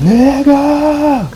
내가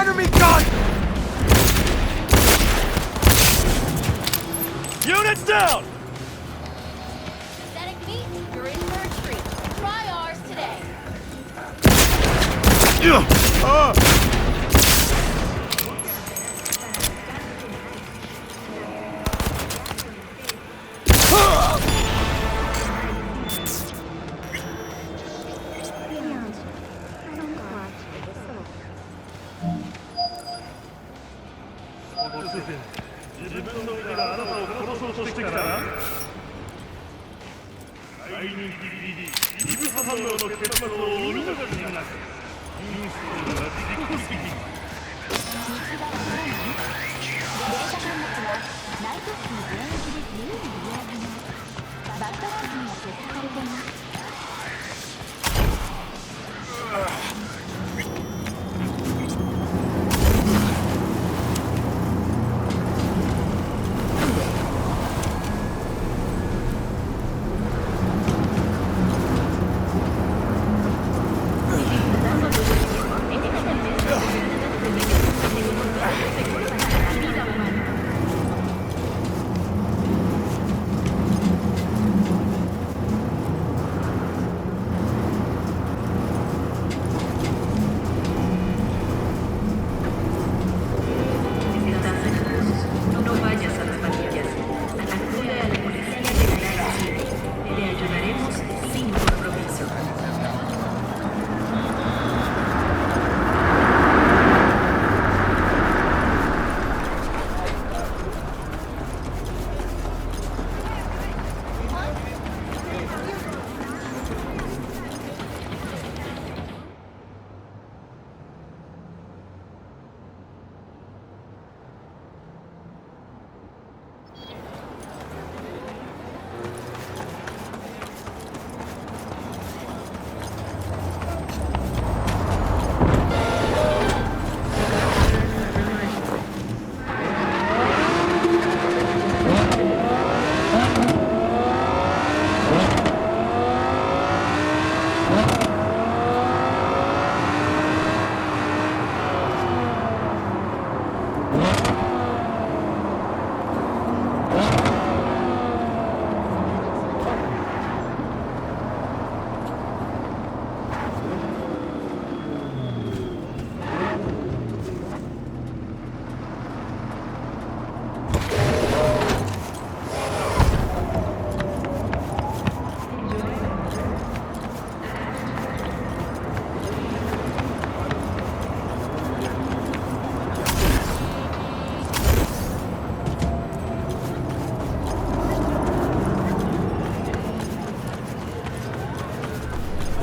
Enemy gun! Units down! Static meat, you're in third street. Try ours today.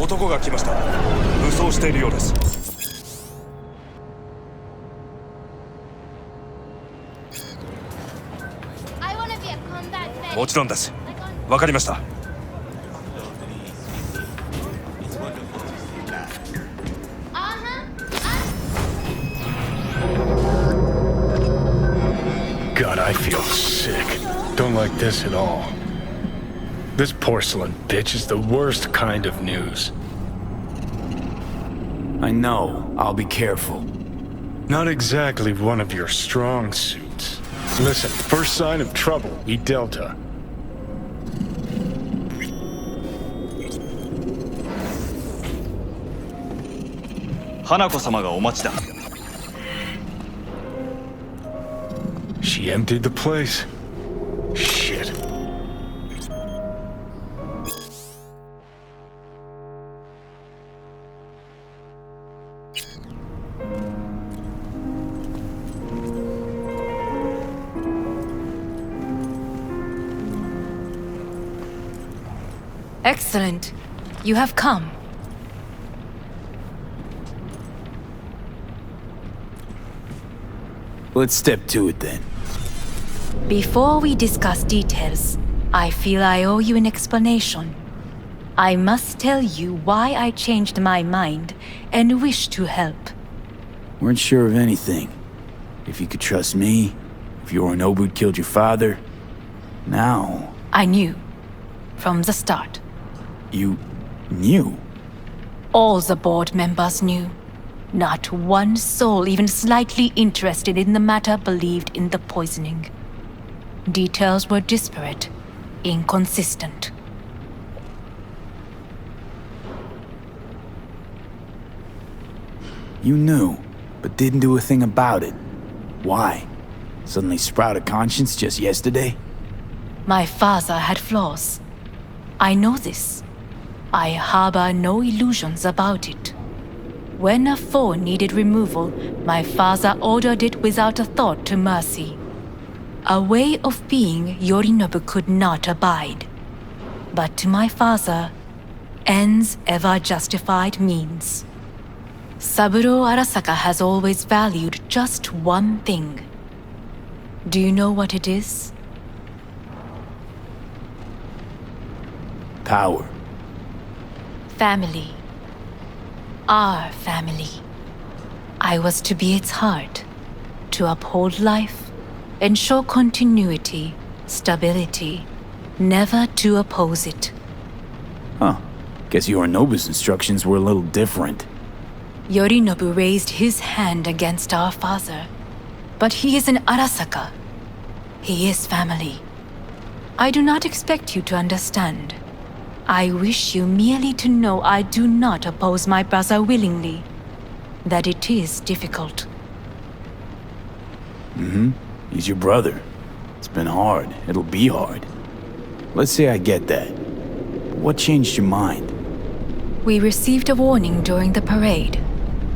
男が来ました。武装しているようです。もちろんです。わかりました。God, I feel sick. Don't like this at all. This porcelain bitch is the worst kind of news. I know. I'll be careful. Not exactly one of your strong suits. Listen, first sign of trouble, eat Delta. Hanako-samaがお待ちだ。She emptied the place. Shit. Excellent. You have come. Let's step to it then. Before we discuss details, I feel I owe you an explanation. I must tell you why I changed my mind and wish to help. Weren't sure of anything. If you could trust me, if Yorinobu killed your father. Now... I knew. From the start. You knew? All the board members knew. Not one soul even slightly interested in the matter believed in the poisoning. Details were disparate, inconsistent. You knew, but didn't do a thing about it. Why? Suddenly sprout a conscience just yesterday? My father had flaws. I know this. I harbor no illusions about it. When a foe needed removal, my father ordered it without a thought to mercy. A way of being Yorinobu could not abide. But to my father, ends ever justified means. Saburo Arasaka has always valued just one thing. Do you know what it is? Power. Family. Our family. I was to be its heart, to uphold life, ensure continuity, stability, never to oppose it. Huh. Guess Yorinobu's instructions were a little different. Yorinobu raised his hand against our father, but he is an Arasaka. He is family. I do not expect you to understand. I wish you merely to know I do not oppose my brother willingly. That it is difficult. He's your brother. It's been hard. It'll be hard. Let's say I get that. What changed your mind? We received a warning during the parade.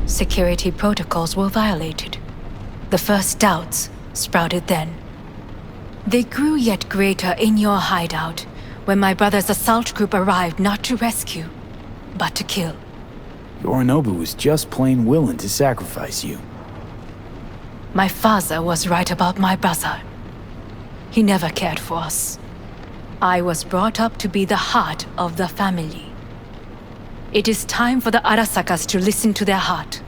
Security protocols were violated. The first doubts sprouted then. They grew yet greater in your hideout when my brother's assault group arrived not to rescue, but to kill. Yorinobu was just plain willing to sacrifice you. My father was right about my brother. He never cared for us. I was brought up to be the heart of the family. It is time for the Arasakas to listen to their heart.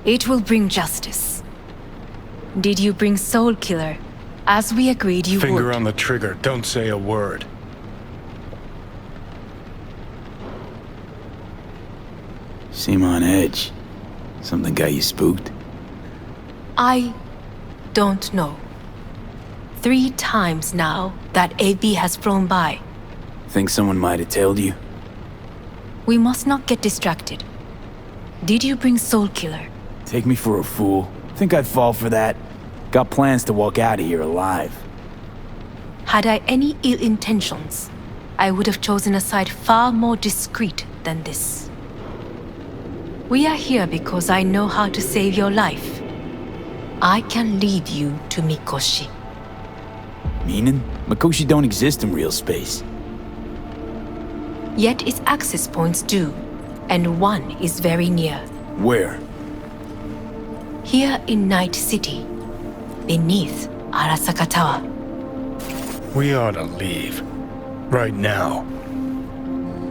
It will bring justice. Did you bring Soul Killer, as we agreed you would? Finger on the trigger, don't say a word. Seem on edge. Something got you spooked? I don't know. 3 times now that AB has flown by. Think someone might have tailed you? We must not get distracted. Did you bring Soul Killer? Take me for a fool. Think I'd fall for that? Got plans to walk out of here alive. Had I any ill intentions, I would have chosen a side far more discreet than this. We are here because I know how to save your life. I can lead you to Mikoshi. Meaning? Mikoshi don't exist in real space. Yet its access points do, and one is very near. Where? Here in Night City, beneath Arasaka Tower. We ought to leave. Right now.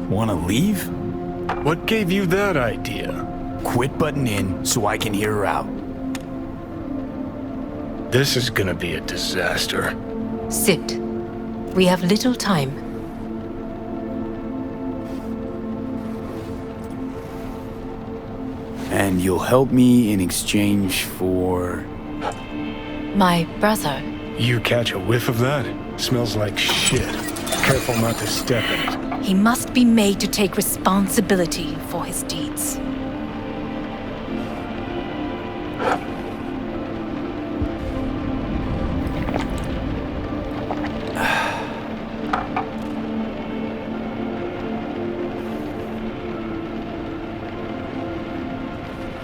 Wanna leave? What gave you that idea? Quit butting in so I can hear her out. This is gonna be a disaster. Sit. We have little time. And you'll help me in exchange for... My brother. You catch a whiff of that? Smells like shit. Careful not to step in it. He must be made to take responsibility for his deeds.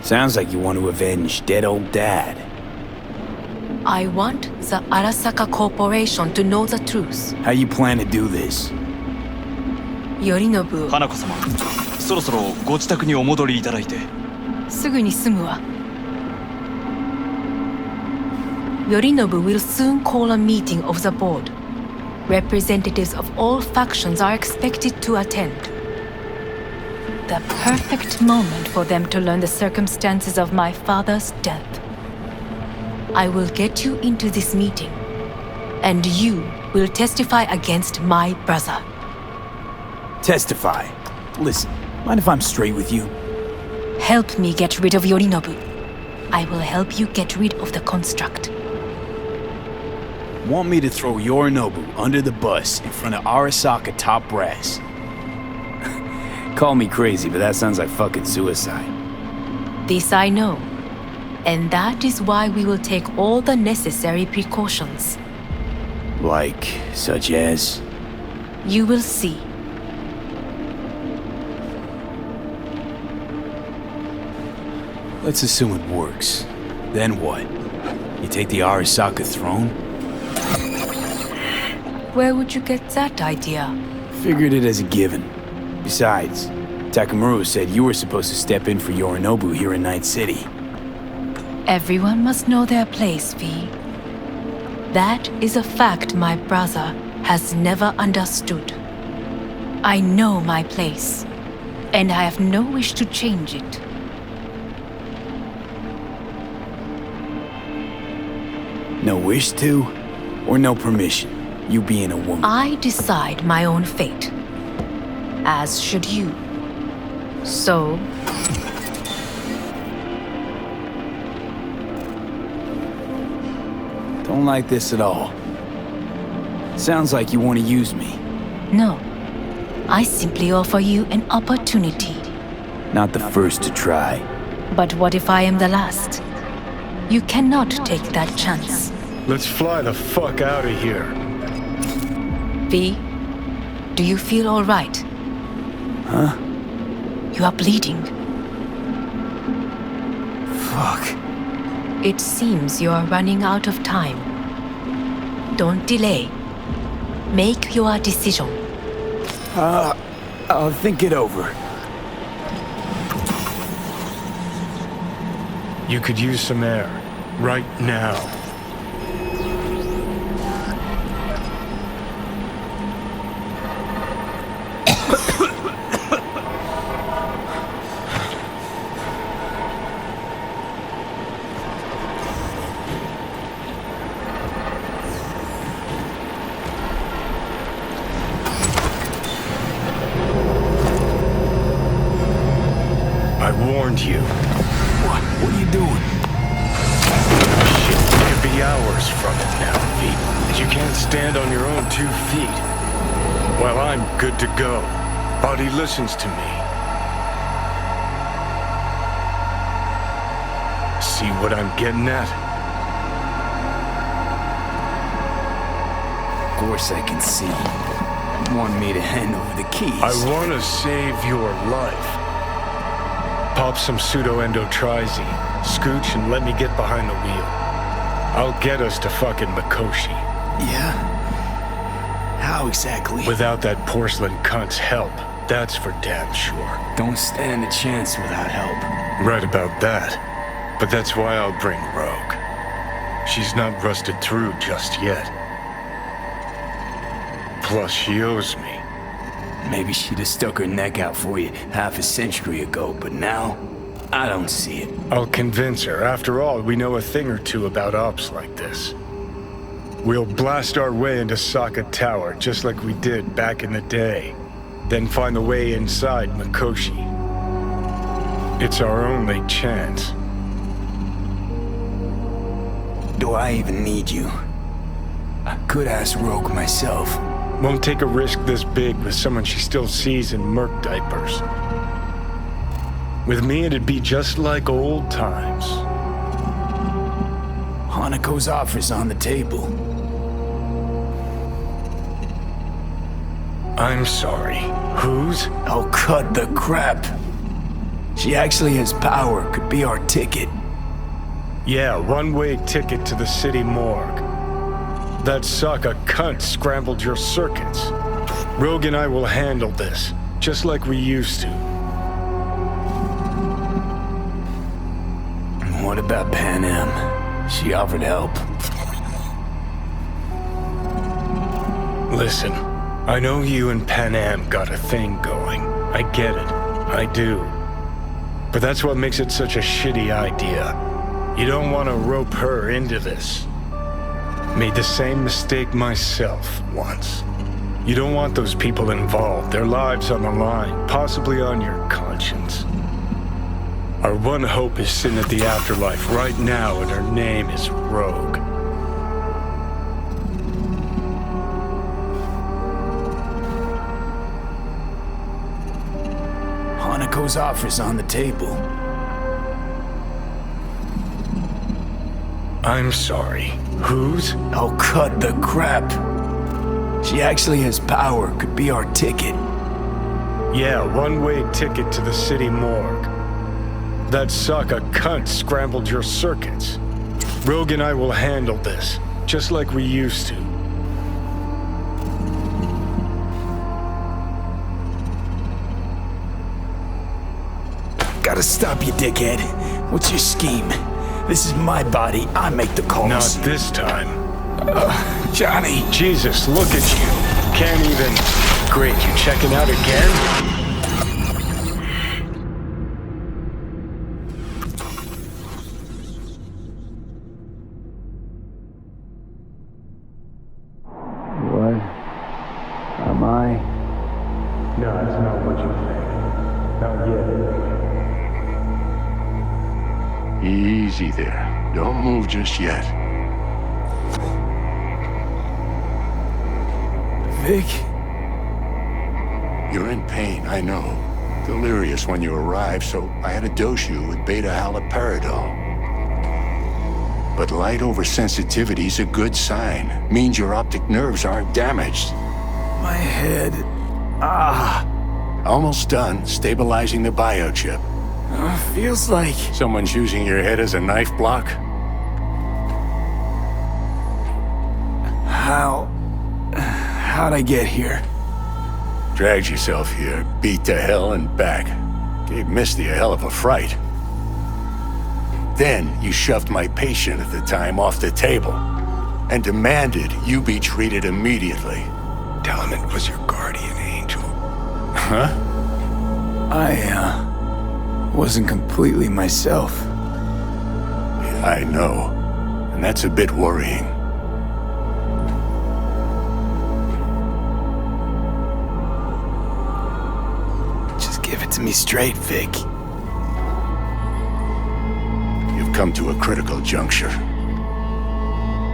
Sounds like you want to avenge dead old Dad. I want the Arasaka Corporation to know the truth. How you plan to do this? Yorinobu, 花子様、そろそろご自宅にお戻りいただいて。すぐに済むわ。Yorinobu will soon call a meeting of the board. Representatives of all factions are expected to attend. The perfect moment for them to learn the circumstances of my father's death. I will get you into this meeting, and you will testify against my brother. Testify. Listen, mind if I'm straight with you? Help me get rid of Yorinobu. I will help you get rid of the construct. Want me to throw Yorinobu under the bus in front of Arasaka top brass? Call me crazy, but that sounds like fucking suicide. This I know. And that is why we will take all the necessary precautions. Like, such as? You will see. Let's assume it works. Then what? You take the Arasaka throne? Where would you get that idea? Figured it as a given. Besides, Takamura said you were supposed to step in for Yorinobu here in Night City. Everyone must know their place, V. That is a fact my brother has never understood. I know my place, and I have no wish to change it. No wish to, or no permission, you being a woman? I decide my own fate, as should you. So, Don't like this at all. Sounds like you want to use me. no. I simply offer you an opportunity. Not the first to try. But what if I am the last? You cannot take that chance. Let's fly the fuck out of here. V, do you feel all right? Huh? You are bleeding. Fuck. It seems you are running out of time. Don't delay. Make your decision. I'll think it over. You could use some air. Right now. I warned you. What? What are you doing? Shit, you could be hours from it now, V. And you can't stand on your own 2 feet. Well, I'm good to go. Body listens to me. See what I'm getting at? Of course I can see. You want me to hand over the keys. I want to save your life. Pop some pseudo-endotrizine, scooch, and let me get behind the wheel. I'll get us to fucking Mikoshi. Yeah? How exactly? Without that porcelain cunt's help, that's for damn sure. Don't stand a chance without help. Right about that. But that's why I'll bring Rogue. She's not rusted through just yet. Plus, she owes me. Maybe she'd have stuck her neck out for you half a century ago, but now, I don't see it. I'll convince her. After all, we know a thing or two about ops like this. We'll blast our way into Saka Tower, just like we did back in the day. Then find the way inside Mikoshi. It's our only chance. Do I even need you? I could ask Rogue myself. Won't take a risk this big with someone she still sees in merc diapers. With me, it'd be just like old times. Hanako's offer's on the table. I'm sorry. Whose? Oh, cut the crap. She actually has power, could be our ticket. Yeah, one-way ticket to the city morgue. That Saka cunt scrambled your circuits. Rogue and I will handle this, just like we used to. What about Pan Am? She offered help. Listen, I know you and Pan Am got a thing going. I get it. I do. But that's what makes it such a shitty idea. You don't want to rope her into this. Made the same mistake myself once. You don't want those people involved, their lives on the line, possibly on your conscience. Our one hope is sitting at the afterlife right now, and her name is Rogue. Hanako's offer's on the table. I'm sorry. Whose? Oh, cut the crap. She actually has power, could be our ticket. Yeah, one-way ticket to the city morgue. That Sokka cunt scrambled your circuits. Rogue and I will handle this, just like we used to. Gotta stop you, dickhead. What's your scheme? This is my body. I make the calls. Not this time. Johnny. Jesus, look at you. Can't even... Great, you checking out again? What am I? No, that's not what you think. Not yet. Easy there. Don't move just yet. Vic? You're in pain, I know. Delirious when you arrived, so I had to dose you with beta-haloperidol. But light oversensitivity's a good sign. Means your optic nerves aren't damaged. My head. Almost done stabilizing the biochip. Feels like... Someone's using your head as a knife block? How'd I get here? Dragged yourself here, beat to hell and back. Gave Misty a hell of a fright. Then you shoved my patient at the time off the table and demanded you be treated immediately. Tell him it was your guardian angel. Huh? I wasn't completely myself. I know, and that's a bit worrying. Just give it to me straight, Vic. You've come to a critical juncture.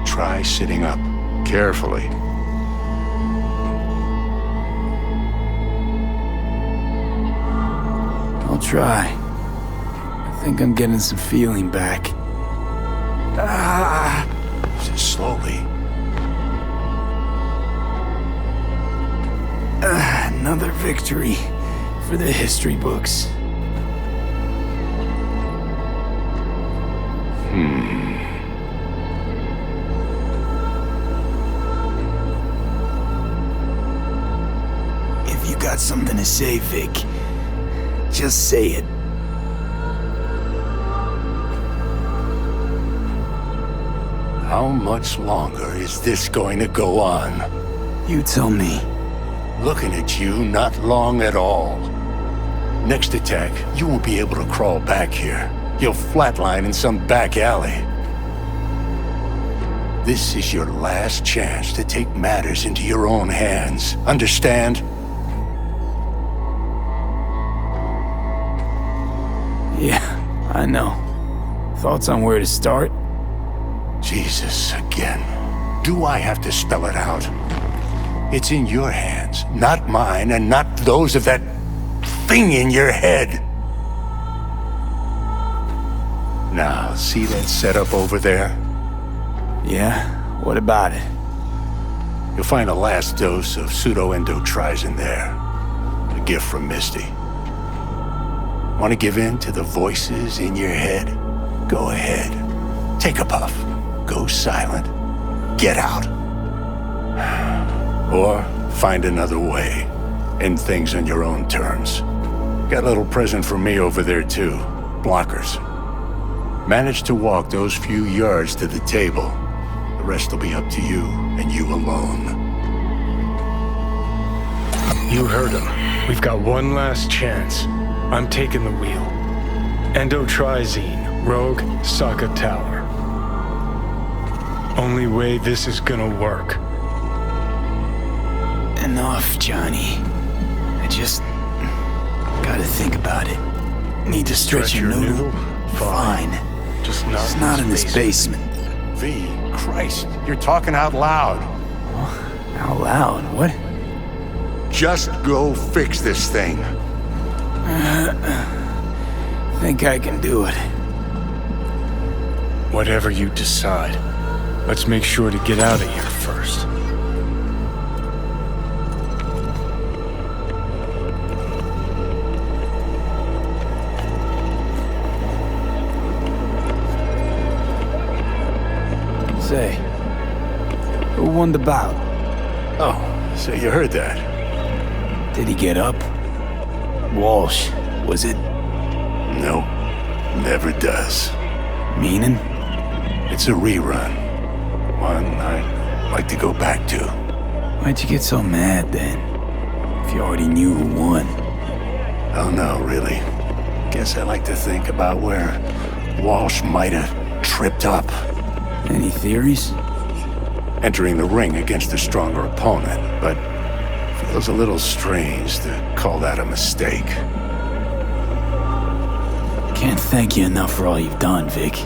Try sitting up, carefully. I'll try. I think I'm getting some feeling back. Just slowly. Another victory for the history books. If you got something to say, Vic, just say it. How much longer is this going to go on? You tell me. Looking at you, not long at all. Next attack, you won't be able to crawl back here. You'll flatline in some back alley. This is your last chance to take matters into your own hands. Understand? Yeah, I know. Thoughts on where to start? Jesus, again. Do I have to spell it out? It's in your hands, not mine, and not those of that thing in your head. Now, see that setup over there? Yeah? What about it? You'll find a last dose of pseudo-endotrizin there. A gift from Misty. Want to give in to the voices in your head? Go ahead. Take a puff. Go silent. Get out. Or find another way. End things on your own terms. Got a little present for me over there too. Blockers. Manage to walk those few yards to the table. The rest will be up to you, and you alone. You heard him. We've got one last chance. I'm taking the wheel. Endotrizine, Rogue, Sokka Tower. Only way this is gonna work. Enough, Johnny. I just gotta think about it. Need to stretch your noodle? Fine. Just not, It's not in this basement. V, Christ, you're talking out loud. Out loud? What? Just go fix this thing. Think I can do it. Whatever you decide. Let's make sure to get out of here first. Say, who won the bout? Oh, so you heard that. Did he get up? Walsh, was it? No, never does. Meaning? It's a rerun. One I'd like to go back to. Why'd you get so mad then? If you already knew who won. Oh no, really. Guess I like to think about where Walsh might have tripped up. Any theories? Entering the ring against a stronger opponent, but feels a little strange to call that a mistake. Can't thank you enough for all you've done, Vic.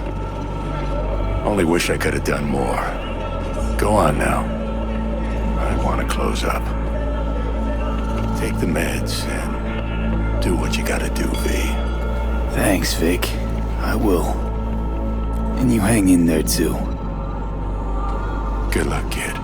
Only wish I could have done more. Go on now. I want to close up. Take the meds and do what you gotta do, V. Thanks, Vic. I will. And you hang in there, too. Good luck, kid.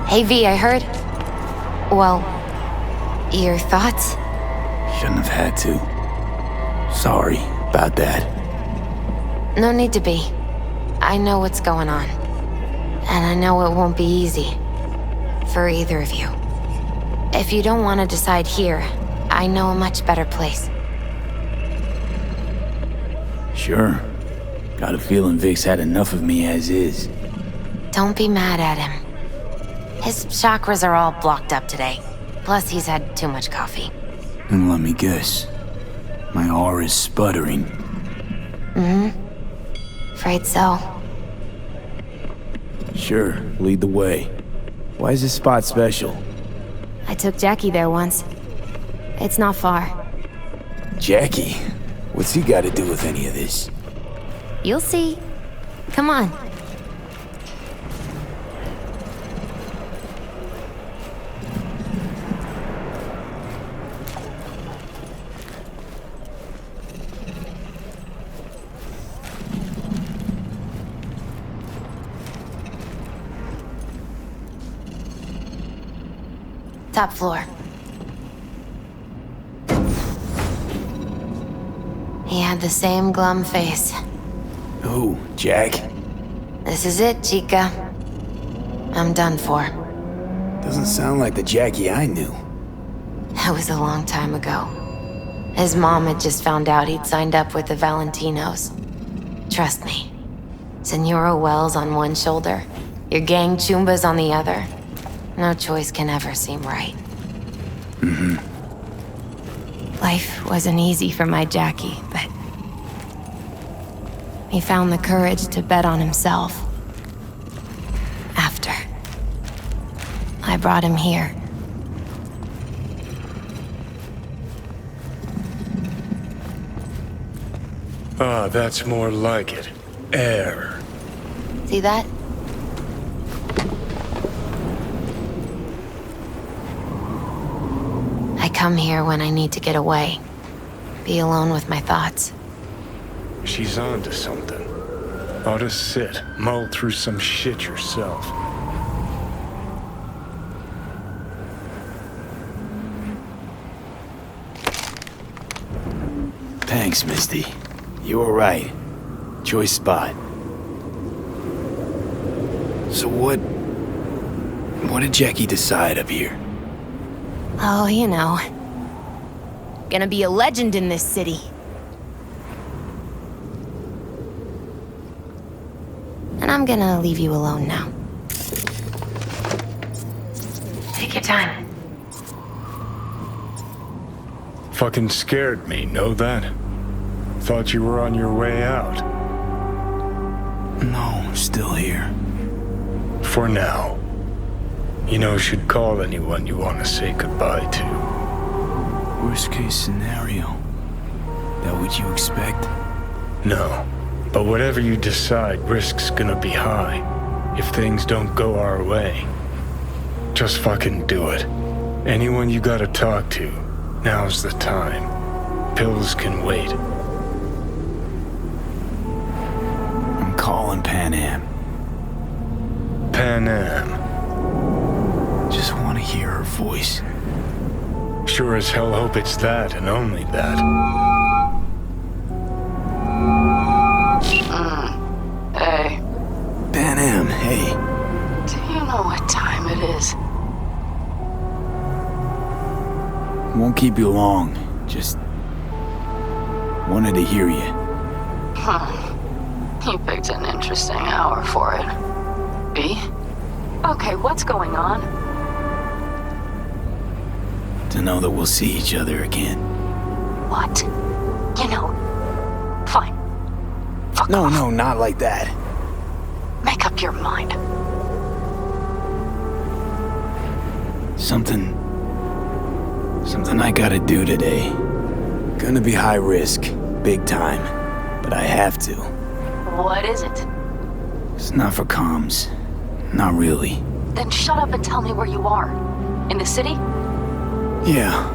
Hey V, I heard. Well, your thoughts? Shouldn't have had to. Sorry about that. No need to be. I know what's going on. And I know it won't be easy. For either of you. If you don't want to decide here, I know a much better place. Sure. Got a feeling Vic's had enough of me as is. Don't be mad at him. His chakras are all blocked up today. Plus, he's had too much coffee. And let me guess. My aura's sputtering. Afraid so. Sure, lead the way. Why is this spot special? I took Jackie there once. It's not far. Jackie? What's he got to do with any of this? You'll see. Come on. Top floor. He had the same glum face. Who, Jack? This is it, Chica. I'm done for. Doesn't sound like the Jackie I knew. That was a long time ago. His mom had just found out he'd signed up with the Valentinos. Trust me. Senora Wells on one shoulder, your gang Chumbas on the other. No choice can ever seem right. Life wasn't easy for my Jackie, but he found the courage to bet on himself. After I brought him here. Ah, that's more like it. Air. See that? I come here when I need to get away. Be alone with my thoughts. She's onto something. Ought to sit, mull through some shit yourself. Thanks, Misty. You were right. Choice spot. So what did Jackie decide up here? Oh, you know. Gonna be a legend in this city. And I'm gonna leave you alone now. Take your time. Fucking scared me, know that? Thought you were on your way out. No, still here. For now. You know, should call anyone you want to say goodbye to. Worst case scenario. That what you expect? No. But whatever you decide, risk's gonna be high. If things don't go our way. Just fucking do it. Anyone you gotta talk to, now's the time. Pills can wait. I'm calling Pan Am. Pan Am. Just want to hear her voice. Sure as hell hope it's that and only that. Hey, Pan Am, hey. do you know what time it is? Won't keep you long. Just wanted to hear you. You picked an interesting hour for it. B? Okay, what's going on? To know that we'll see each other again. What? You know, fine. Fuck No, off. no, not like that. Make up your mind. Something I gotta do today. Gonna be high risk, big time, but I have to. What is it? It's not for comms. Not really. Then shut up and tell me where you are. In the city? Yeah,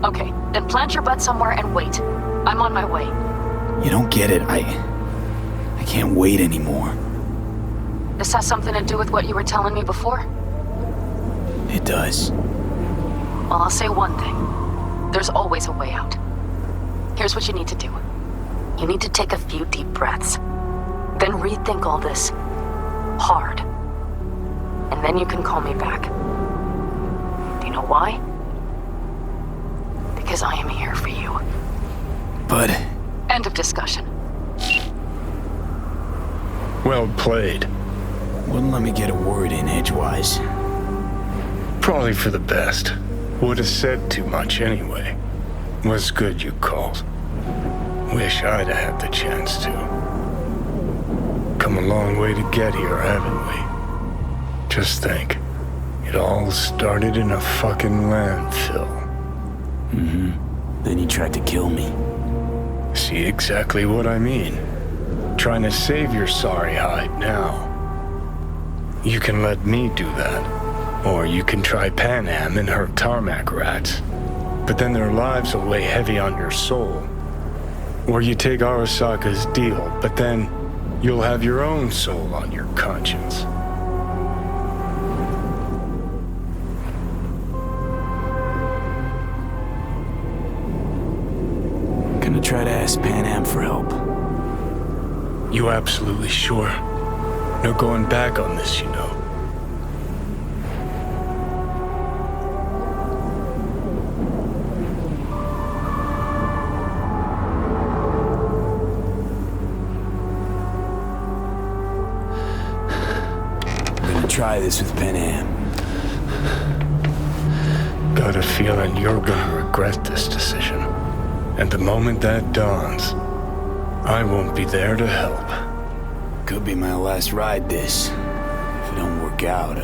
Okay, then plant your butt somewhere and wait. I'm on my way. you don't get it. I can't wait anymore. This has something to do with what you were telling me before? It does. Well, I'll say one thing. There's always a way out. Here's what you need to do. You need to take a few deep breaths. Then rethink all this. Hard. And then you can call me back. Do you know why? Because I am here for you. But End of discussion. Well played. wouldn't let me get a word in edgewise. Probably for the best. Would have said too much anyway. Was good you called. Wish I'd have had the chance to. Come a long way to get here, haven't we? Just think. It all started in a fucking landfill. Then he tried to kill me. See exactly what I mean. Trying to save your sorry hide now. You can let me do that. Or you can try Pan Am and her tarmac rats. But then their lives will weigh heavy on your soul. Or you take Arasaka's deal, but then you'll have your own soul on your conscience. Gonna try to ask Pan Am for help. You absolutely sure? No going back on this, you know. Try this with Pan Am. Got a feeling you're gonna regret this decision. And the moment that dawns, I won't be there to help. Could be my last ride this. If it don't work out,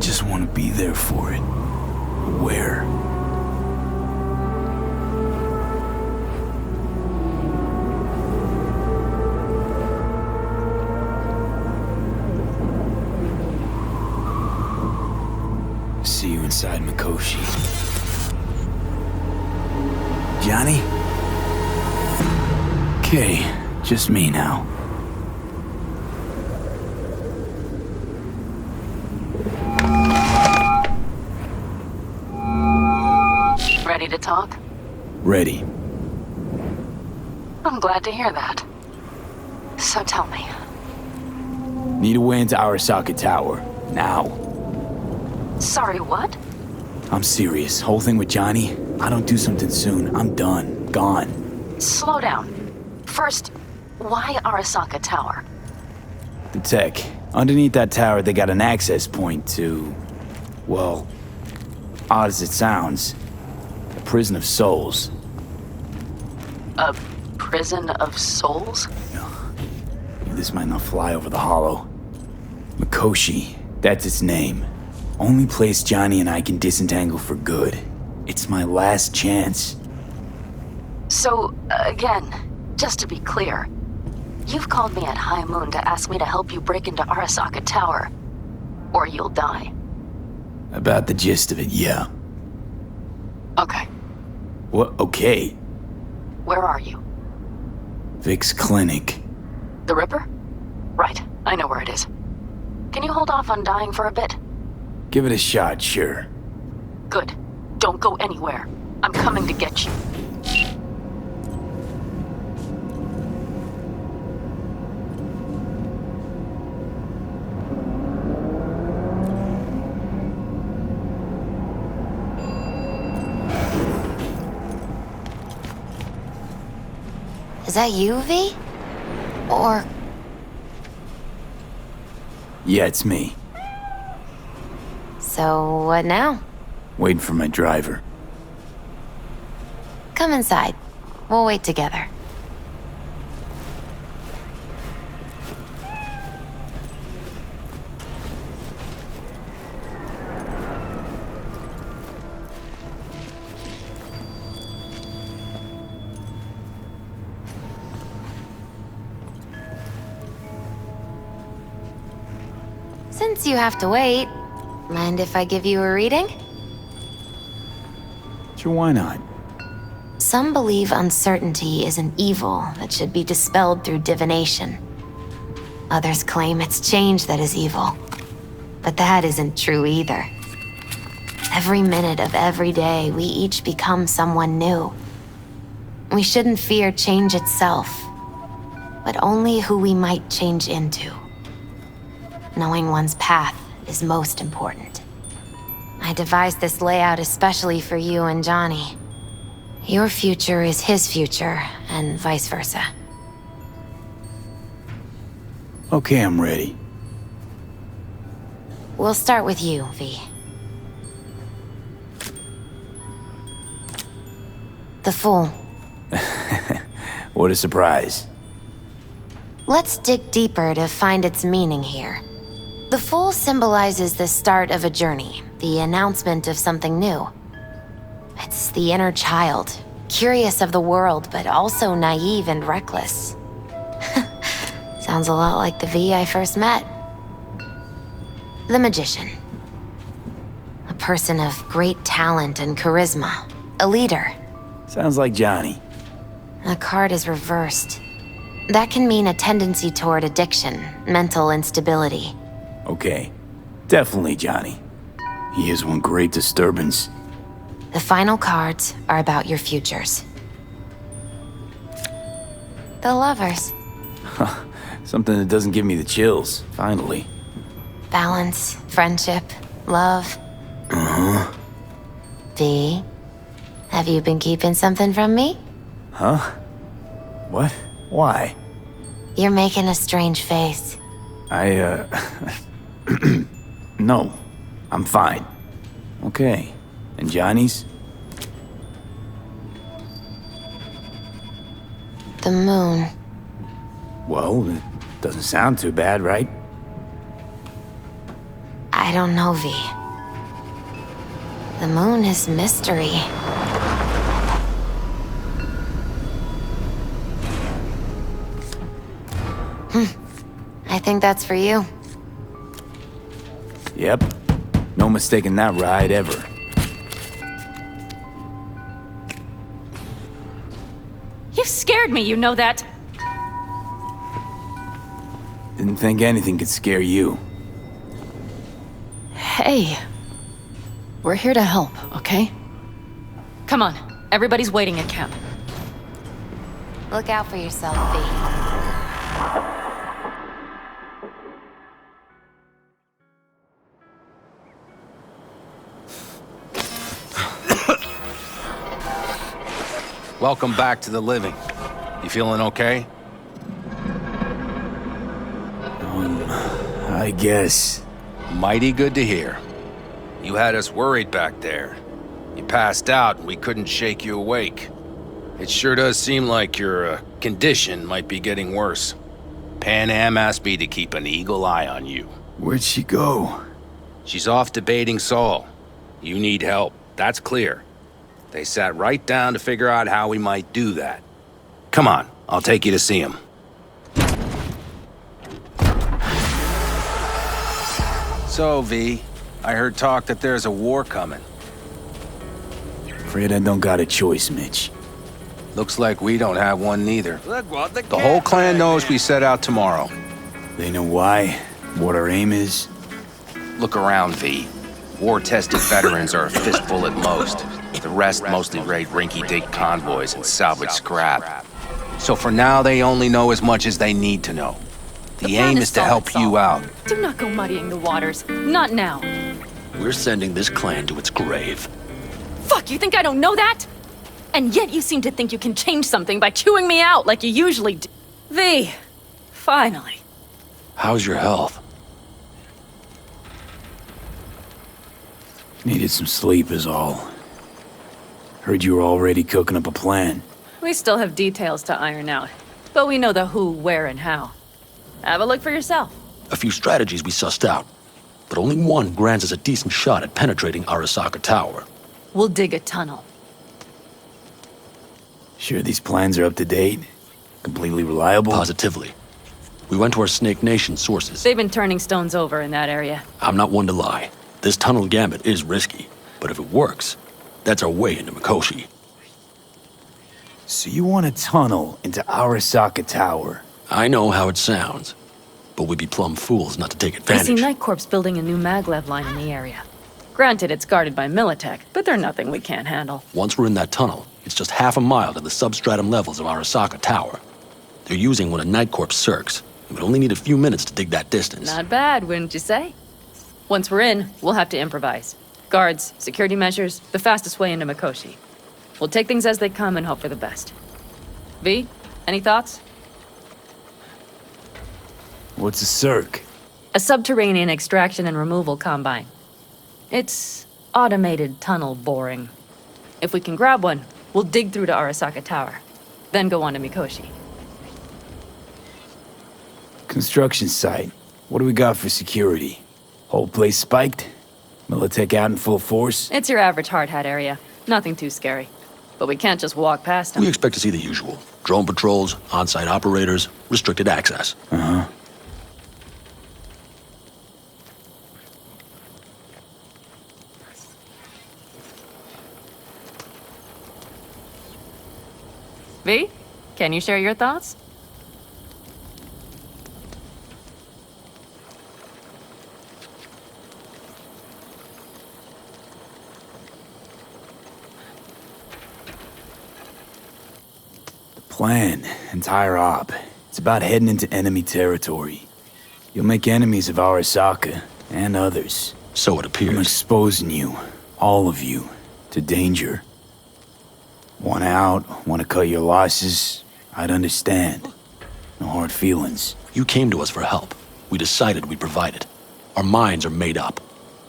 just want to be there for it. Where? See you inside Mikoshi. Johnny? Okay, just me now. Ready to talk? Ready. I'm glad to hear that. So tell me. Need a way into Arasaka Tower. Now. Sorry, what? I'm serious. Whole thing with Johnny, I don't do something soon, I'm done. Gone. Slow down. First, why Arasaka Tower? The tech. Underneath that tower, they got an access point to... well... odd as it sounds, a prison of souls. A prison of souls? This might not fly over the hollow. Mikoshi, that's its name. Only place Johnny and I can disentangle for good. It's my last chance. So, again, just to be clear, you've called me at High Moon to ask me to help you break into Arasaka Tower, or you'll die. About the gist of it, yeah. Okay, What? Okay. where are you? Vic's clinic. The Ripper? Right, I know where it is. Can you hold off on dying for a bit? Give it a shot, sure. Good. Don't go anywhere. I'm coming to get you. Is that you, V? Or... Yeah, it's me. So, what now? Waiting for my driver. Come inside. We'll wait together. Since you have to wait, mind if I give you a reading? Sure, why not? Some believe uncertainty is an evil that should be dispelled through divination. Others claim it's change that is evil. But that isn't true either. Every minute of every day, we each become someone new. We shouldn't fear change itself, but only who we might change into. Knowing one's path is most important. I devised this layout especially for you and Johnny. Your future is his future, and vice versa. Okay, I'm ready. We'll start with you, V. The Fool. What a surprise. Let's dig deeper to find its meaning here. The Fool symbolizes the start of a journey, the announcement of something new. It's the inner child, curious of the world, but also naive and reckless. Sounds a lot like the V I first met. The Magician. A person of great talent and charisma. A leader. Sounds like Johnny. The card is reversed. That can mean a tendency toward addiction, mental instability. Okay, definitely Johnny. He is one great disturbance. The final cards are about your futures. The Lovers. Something that doesn't give me the chills, finally. Balance, friendship, love. Uh-huh. V, have you been keeping something from me? Huh? What? Why? You're making a strange face. No, I'm fine. Okay, and Johnny's? The moon. Well, it doesn't sound too bad, right? I don't know, V. The moon is mystery. I think that's for you. Yep. No mistaking that ride ever. You scared me, you know that. Didn't think anything could scare you. Hey. We're here to help, okay? Come on. Everybody's waiting at camp. Look out for yourself, V. Welcome back to the living. You feeling okay? I guess. Mighty good to hear. You had us worried back there. You passed out and we couldn't shake you awake. It sure does seem like your condition might be getting worse. Pan Am asked me to keep an eagle eye on you. Where'd she go? She's off debating Saul. You need help, that's clear. They sat right down to figure out how we might do that. Come on, I'll take you to see him. So, V, I heard talk that there's a war coming. Afraid I don't got a choice, Mitch. Looks like we don't have one neither. The whole clan knows we set out tomorrow. They know why, what our aim is. Look around, V. War-tested veterans are a fistful at most. The rest mostly raid rinky-dink convoys and salvage scrap. So for now, they only know as much as they need to know. The aim is to help you out. Do not go muddying the waters. Not now. We're sending this clan to its grave. Fuck, you think I don't know that? And yet you seem to think you can change something by chewing me out like you usually do. V, finally. How's your health? Needed some sleep is all. Heard you were already cooking up a plan. We still have details to iron out, but we know the who, where, and how. Have a look for yourself. A few strategies we sussed out, but only one grants us a decent shot at penetrating Arasaka Tower. We'll dig a tunnel. Sure these plans are up to date? Completely reliable? Positively. We went to our Snake Nation sources. They've been turning stones over in that area. I'm not one to lie. This tunnel gambit is risky, but if it works, that's our way into Mikoshi. So you want a tunnel into Arasaka Tower? I know how it sounds, but we'd be plumb fools not to take I advantage. see Night Corp's building a new maglev line in the area. Granted, it's guarded by Militech, but they're nothing we can't handle. Once we're in that tunnel, it's just half a mile to the substratum levels of Arasaka Tower. They're using one of Night Corp's circs. It would only need a few minutes to dig that distance. Not bad, wouldn't you say? Once we're in, we'll have to improvise. Guards, security measures, the fastest way into Mikoshi. We'll take things as they come and hope for the best. V, any thoughts? What's a circ? A subterranean extraction and removal combine. It's automated tunnel boring. If we can grab one, we'll dig through to Arasaka Tower, then go on to Mikoshi. Construction site. What do we got for security? Whole place spiked? Militech out in full force? It's your average hard hat area. Nothing too scary. But we can't just walk past them. We expect to see the usual. Drone patrols, on-site operators, restricted access. Uh-huh. V, can you share your thoughts? Plan, entire op. It's about heading into enemy territory. You'll make enemies of Arasaka, and others. So it I'm appears. exposing you, all of you, to danger. Want out, want to cut your losses, I'd understand. No hard feelings. You came to us for help. We decided we'd provide it. Our minds are made up.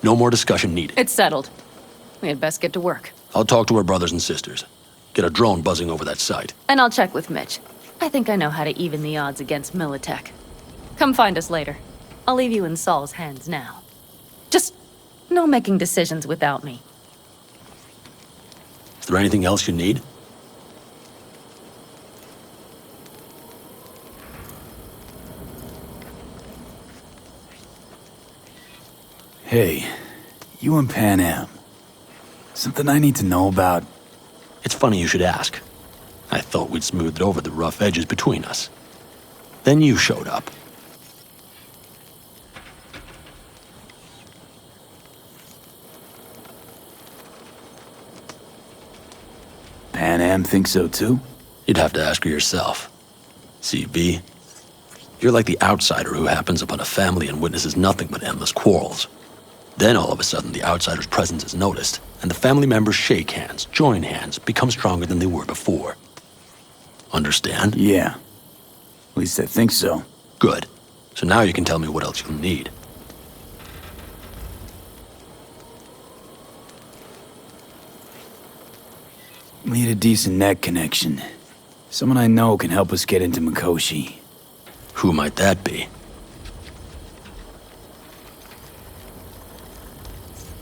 No more discussion needed. It's settled. We had best get to work. I'll talk to our brothers and sisters. Get a drone buzzing over that site. And I'll check with Mitch. I think I know how to even the odds against Militech. Come find us later. I'll leave you in Saul's hands now. Just no making decisions without me. Is there anything else you need? Hey, you and Pan Am. Something I need to know about? It's funny you should ask. I thought we'd smoothed over the rough edges between us. Then you showed up. Pan Am thinks so too? You'd have to ask her yourself. See, V, you're like the outsider who happens upon a family and witnesses nothing but endless quarrels. Then all of a sudden the outsider's presence is noticed, and the family members shake hands, join hands, become stronger than they were before. Understand? Yeah. At least I think so. Good. So now you can tell me what else you'll need. Need a decent net connection. Someone I know can help us get into Mikoshi. Who might that be?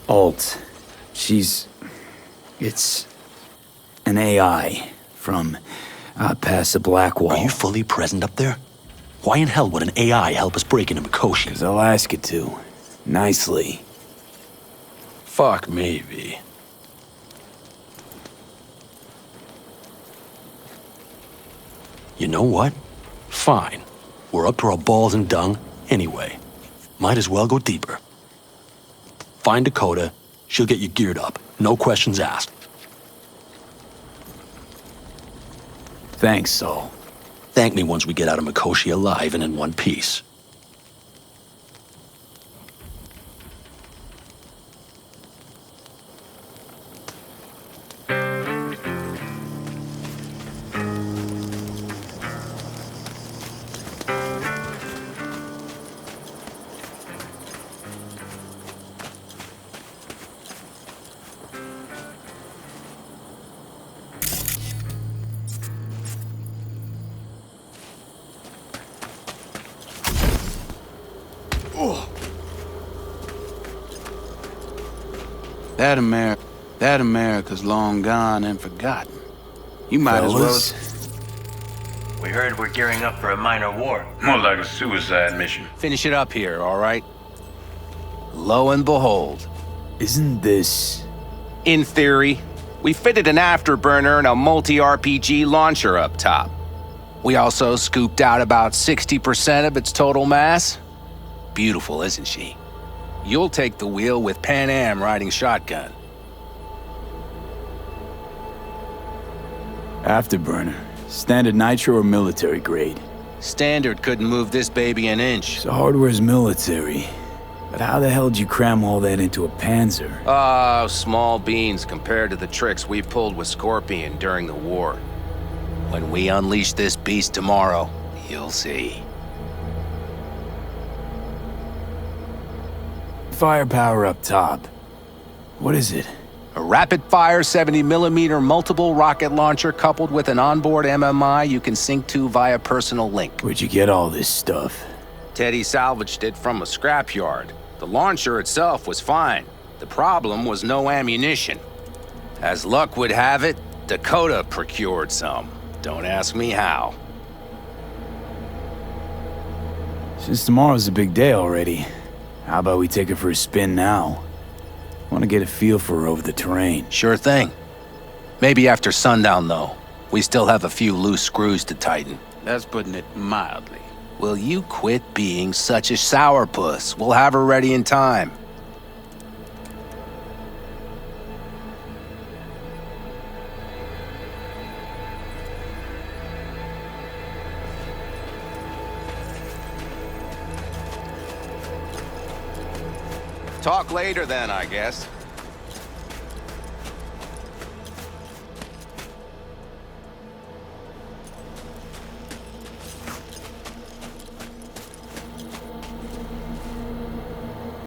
Alt. It's an AI from past the Black Wall. Are you fully present up there? Why in hell would an AI help us break into Mikoshi? 'Cause I'll ask it to. Nicely. Fuck me, V. You know what? Fine. We're up to our balls in dung anyway. Might as well go deeper. Find Dakota. She'll get you geared up. No questions asked. Thanks, Saul. Thank me once we get out of Mikoshi alive and in one piece. That America's long gone and forgotten. You might as well... We heard we're gearing up for a minor war. More like a suicide mission. Finish it up here, all right? Lo and behold. Isn't this... In theory, we fitted an afterburner and a multi-RPG launcher up top. We also scooped out about 60% of its total mass. Beautiful, isn't she? You'll take the wheel with Pan Am riding shotgun. Afterburner. Standard nitro or military grade? Standard couldn't move this baby an inch. So hardware's military. But how the hell did you cram all that into a Panzer? Oh, small beans compared to the tricks we pulled with Scorpion during the war. When we unleash this beast tomorrow, you'll see. Firepower up top. What is it? A rapid-fire 70mm multiple rocket launcher coupled with an onboard MMI you can sync to via personal link. Where'd you get all this stuff? Teddy salvaged it from a scrapyard. The launcher itself was fine. The problem was no ammunition. As luck would have it, Dakota procured some. Don't ask me how. Since tomorrow's a big day already, how about we take her for a spin now? Want to get a feel for her over the terrain. Sure thing. Maybe after sundown, though. We still have a few loose screws to tighten. That's putting it mildly. Will you quit being such a sourpuss? We'll have her ready in time. Talk later then, I guess.